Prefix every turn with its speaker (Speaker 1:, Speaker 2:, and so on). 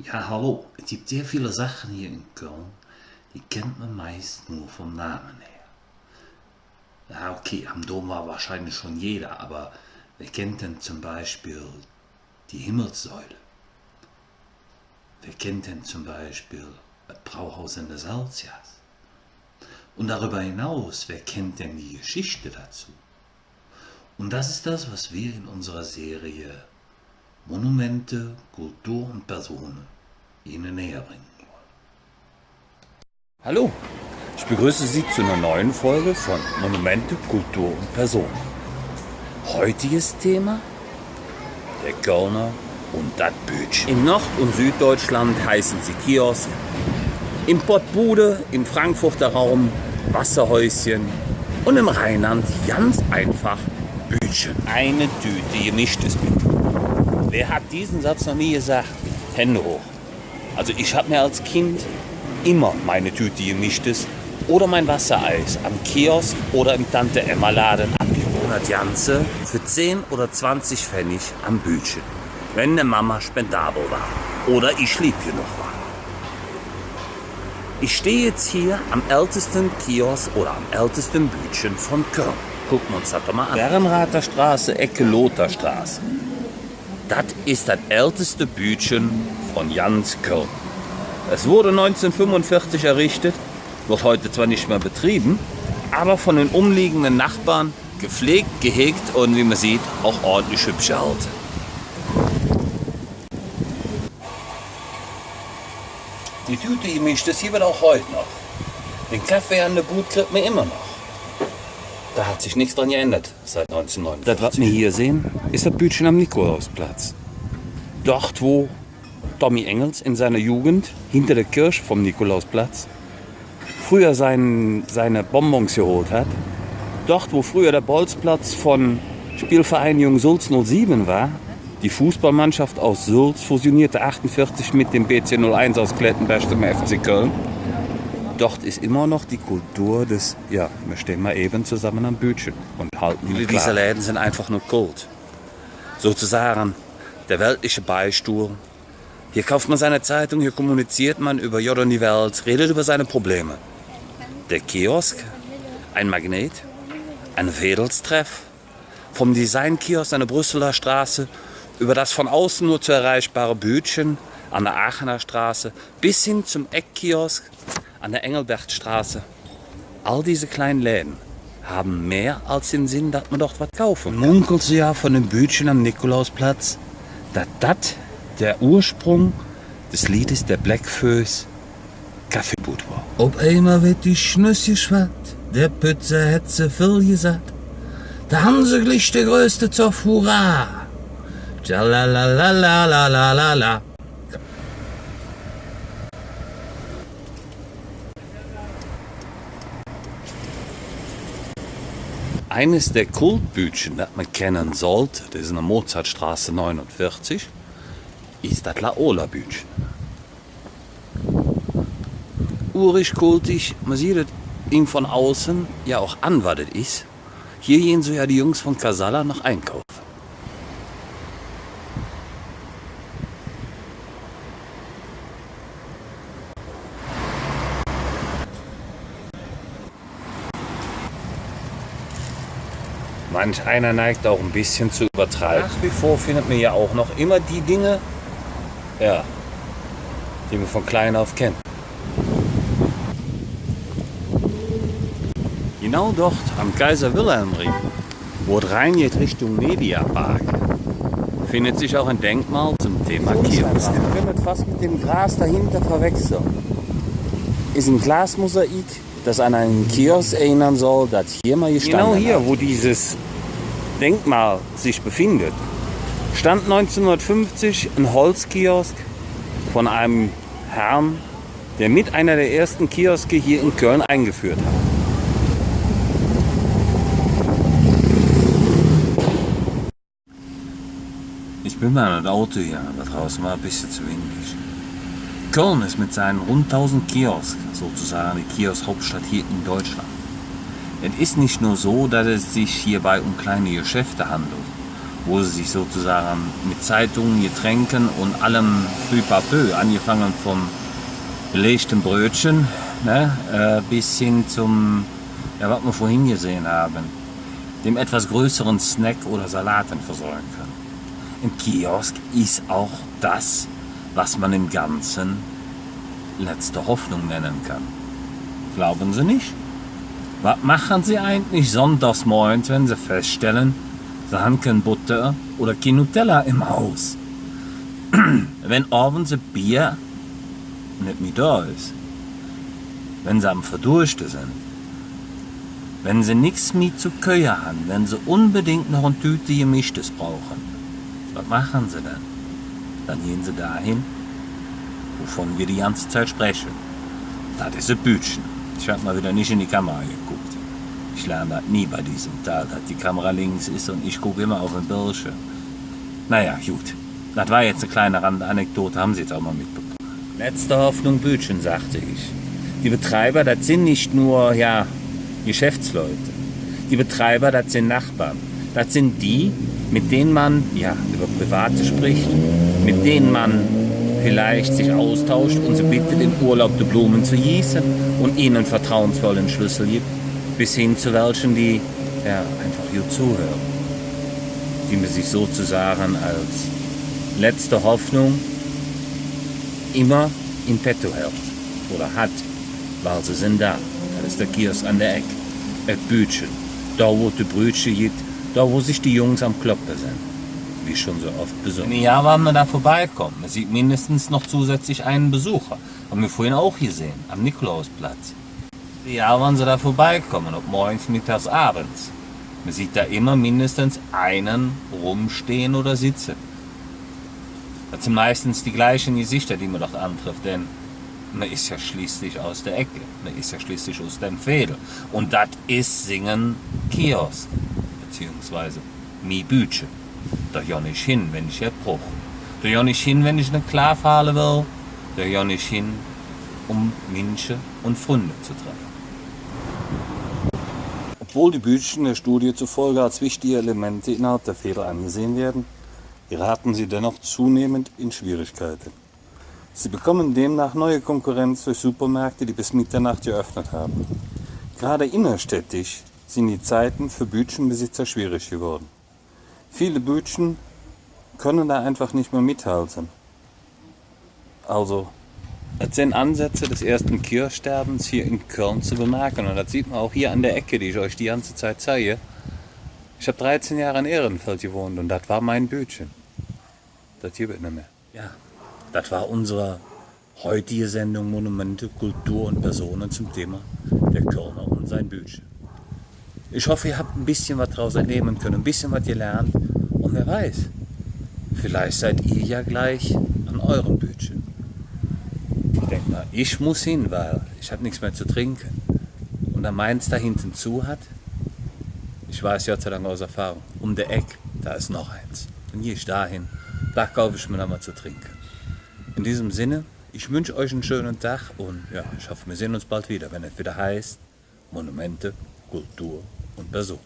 Speaker 1: Ja, hallo. Es gibt sehr viele Sachen hier in Köln, die kennt man meist nur vom Namen her. Ja, okay, am Dom war wahrscheinlich schon jeder, aber wer kennt denn zum Beispiel die Himmelssäule? Wer kennt denn zum Beispiel das Brauhaus in der Salzias? Und darüber hinaus, wer kennt denn die Geschichte dazu? Und das ist das, was wir in unserer Serie Monumente, Kultur und Personen Ihnen näher bringen wollen.
Speaker 2: Hallo, ich begrüße Sie zu einer neuen Folge von Monumente, Kultur und Personen. Heutiges Thema: der Kölner und das Bütchen. In Nord- und Süddeutschland heißen sie Kiosk, im Pottbude, im Frankfurter Raum Wasserhäuschen und im Rheinland ganz einfach Bütchen. Eine Tüte gemischtes bitte. Wer hat diesen Satz noch nie gesagt? Hände hoch. Also ich habe mir als Kind immer meine Tüte gemischtes oder mein Wassereis am Kiosk oder im Tante-Emma-Laden abgeholt. Das Ganze für 10 oder 20 Pfennig am Bütchen, wenn der Mama spendabel war oder ich lieb genug war. Ich stehe jetzt hier am ältesten Kiosk oder am ältesten Bütchen von Köln. Gucken wir uns das doch mal an. Bärenrather Straße, Ecke Lotharstraße. Das ist das älteste Bütchen von ganz Köln. Es wurde 1945 errichtet, wird heute zwar nicht mehr betrieben, aber von den umliegenden Nachbarn gepflegt, gehegt und wie man sieht, auch ordentlich hübsch gehalten. Die Tüte gemischt, das hier wird auch heute noch. Den Kaffee an der Bude kriegt man immer noch. Da hat sich nichts dran geändert seit 1949. Das, was wir hier sehen, ist das Bütchen am Nikolausplatz. Dort, wo Tommy Engels in seiner Jugend hinter der Kirche vom Nikolausplatz früher seine Bonbons geholt hat. Dort, wo früher der Bolzplatz von Spielvereinigung Sulz 07 war. Die Fußballmannschaft aus Sulz fusionierte 48 mit dem BC 01 aus Klettenberg zum FC Köln. Dort ist immer noch die Kultur des, ja, wir stehen mal eben zusammen am Bütchen und halten. Viele dieser Läden sind einfach nur Kult. Sozusagen der weltliche Beistuhl. Hier kauft man seine Zeitung, hier kommuniziert man über Jod und die Welt, redet über seine Probleme. Der Kiosk, ein Magnet, ein Wedelstreff, vom Designkiosk an der Brüsseler Straße über das von außen nur zu erreichbare Bütchen an der Aachener Straße bis hin zum Eckkiosk an der Engelbertstraße. All diese kleinen Läden haben mehr als den Sinn, dass man dort was kaufen kann. Munkelt sie ja von dem Bütchen am Nikolausplatz, dass das der Ursprung des Liedes der Blackfoes Kaffeebud war. Ob einmal wird die Schnüsse schwatt, der Pützer hetze viel gesagt. Da haben sie gleich der größte Zoff, hurra! Tschalalalalalalala. Eines der Kultbütchen, das man kennen sollte, das ist in der Mozartstraße 49, ist das Laola-Bütchen. Urig, kultig, man sieht es ihm von außen ja auch an, was das ist. Hier gehen so ja die Jungs von Casala noch einkaufen. Manch einer neigt auch ein bisschen zu übertreiben. Nach wie vor findet man ja auch noch immer die Dinge, ja, die man von klein auf kennt. Genau dort am Kaiser-Wilhelm-Ring, wo es reingeht Richtung Mediapark, findet sich auch ein Denkmal zum Thema Kiosk. Wir können es fast mit dem Gras dahinter verwechseln. Ist ein Glasmosaik, das an einen Kiosk erinnern soll, das hier mal gestanden hat. Genau hier, wo dieses Denkmal sich befindet, stand 1950 ein Holzkiosk von einem Herrn, der mit einer der ersten Kioske hier in Köln eingeführt hat. Ich bin mal in das Auto hier, aber draußen war ein bisschen zu windig. Köln ist mit seinen rund 1000 Kiosks sozusagen die Kiosk-Hauptstadt hier in Deutschland. Es ist nicht nur so, dass es sich hierbei um kleine Geschäfte handelt,
Speaker 1: wo sie sich sozusagen mit Zeitungen, Getränken und allem Püpapö, angefangen vom belegten Brötchen, ne, bis hin zum, ja, was wir vorhin gesehen haben, dem etwas größeren Snack oder Salaten versorgen können. Ein Kiosk ist auch das, was man im Ganzen letzte Hoffnung nennen kann. Glauben Sie nicht? Was machen Sie eigentlich sonntags morgens, wenn Sie feststellen, Sie haben kein Butter oder kein Nutella im Haus? Wenn abends ein Bier nicht mehr da ist, wenn Sie am Verdursten sind, wenn Sie nichts mehr zu können haben, wenn Sie unbedingt noch eine Tüte Gemischtes brauchen, was machen Sie denn? Dann gehen Sie dahin, wovon wir die ganze Zeit sprechen. Das ist ein Bütchen. Ich habe mal wieder nicht in die Kamera geguckt. Ich lerne das nie bei diesem Teil, dass die Kamera links ist und ich gucke immer auf den Bildschirm. Naja, gut. Das war jetzt eine kleine Randanekdote, haben Sie jetzt auch mal mitbekommen. Letzte Hoffnung Bütchen, sagte ich. Die Betreiber, das sind nicht nur, ja, Geschäftsleute. Die Betreiber, das sind Nachbarn. Das sind die, mit denen man, ja, über Private spricht, mit denen man vielleicht sich austauscht und sie bittet, im Urlaub die Blumen zu gießen und ihnen einen vertrauensvollen Schlüssel gibt, bis hin zu welchen, die, ja, einfach gut zuhören. Die man sich sozusagen als letzte Hoffnung immer in petto hält oder hat, weil sie sind da. Das ist der Kiosk an der Ecke, ein Bütchen, da wo die Brötchen gibt, da wo sich die Jungs am Kloppen sind, wie schon so oft besungen. Im Jahr waren wir da vorbeikommen, man sieht mindestens noch zusätzlich einen Besucher, haben wir vorhin auch gesehen, am Nikolausplatz. Im Jahr waren sie da vorbeikommen, ob morgens, mittags, abends. Man sieht da immer mindestens einen rumstehen oder sitzen. Das sind meistens die gleichen Gesichter, die man dort antrifft, denn man ist ja schließlich aus der Ecke, man ist ja schließlich aus dem Veedel. Und das ist Singen Kiosk, beziehungsweise mi Bütchen. Da ja nicht hin, wenn ich jetzt brauche. Da ja nicht hin, wenn ich eine Klarfahre will. Da ja nicht hin, um Menschen und Freunde zu treffen. Obwohl die Bütchen der Studie zufolge als wichtige Elemente innerhalb der Veedel angesehen werden, geraten sie dennoch zunehmend in Schwierigkeiten. Sie bekommen demnach neue Konkurrenz durch Supermärkte, die bis Mitternacht geöffnet haben. Gerade innerstädtisch sind die Zeiten für Bütchenbesitzer schwierig geworden. Viele Bütchen können da einfach nicht mehr mithalten. Also, es sind Ansätze des ersten Kiosksterbens hier in Köln zu bemerken. Und das sieht man auch hier an der Ecke, die ich euch die ganze Zeit zeige. Ich habe 13 Jahre in Ehrenfeld gewohnt und das war mein Bütchen. Das hier wird nicht mehr. Ja, das war unsere heutige Sendung Monumente, Kultur und Personen zum Thema der Kölner und sein Bütchen. Ich hoffe, ihr habt ein bisschen was daraus entnehmen können, ein bisschen was gelernt. Und wer weiß, vielleicht seid ihr ja gleich an eurem Bütchen. Ich denke mal, ich muss hin, weil ich habe nichts mehr zu trinken. Und da meins da hinten zu hat, ich weiß Gott sei Dank aus Erfahrung, um der Eck, da ist noch eins. Dann gehe ich dahin, da kaufe ich mir noch mal zu trinken. In diesem Sinne, ich wünsche euch einen schönen Tag und ja, ich hoffe, wir sehen uns bald wieder, wenn es wieder heißt Monumente, Kultur und Person.